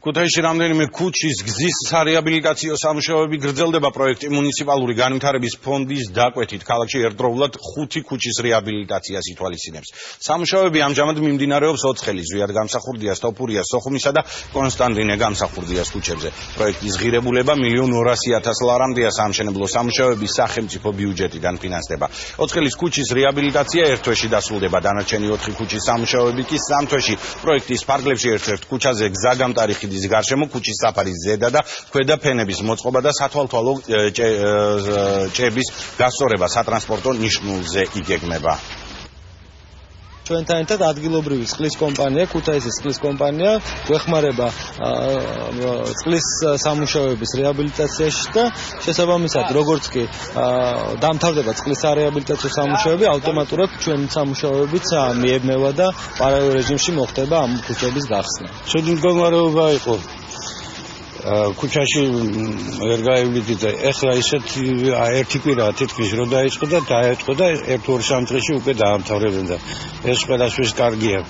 ქუთაისში რამდენიმე ქუჩის გზის სარეაბილიტაციო სამუშაოები გრძელდება. პროექტი მუნიციპალური განვითარების ფონდის დაკვეთით ქალაქში ერთდროულად 5 ქუჩის რეაბილიტაციას ითვალისწინებს. სამუშაოები ამჟამად მიმდინარეობს ოცხელის, ზვიად გამსახურდიას, ტოფურიას, სოხუმისა და კონსტანტინე გამსახურდიას ქუჩებზე. პროექტის ღირებულება 1.200.000 ლარამდეა. სამშენებლო სამუშაოები სახელმწიფო ბიუჯეტიდან ფინანსდება. ოცხელის ქუჩის რეაბილიტაცია ერთ თვეში დასრულდება. დანარჩენი 4 ქუჩის სამუშაოები კი 3 თვეში. პროექტის ფარგლებში ერთ-ერთ ქუჩაზე გზაგამტარი ხიდის გარშემო ქუჩის საფარის ზედა და ქვედა ფენების მოწყობა და სათვალთვალო ჭების გასწორება სატრანსპორტო ნიშნულზე იგეგმება. ჩვენთან ერთად ადგილობრივი წყლის კომპანია, ქუთაისის წყლის კომპანია გვეხმარება წყლის სამუშაოების რეაბილიტაციაში და შესაბამისად, როგორც კი დამთავრდება წყლისარეაბილიტაციო სამუშაოები, ავტომატურად ჩვენი სამუშაოებიც მიებნევა და პარალელ რეჟიმში მოხდება ამ ქუჩების გახსნა. ცუდი მდგომარეობა იყო. ქუჩაში ვერ გაივლით და ეხლა ისეთ ერთი კვირაა თითქმის რომ დაიწყო და დაეწყო და 1-2-3 დღეში უკვე დაამთავრებენ და ეს ყველასთვის კარგია.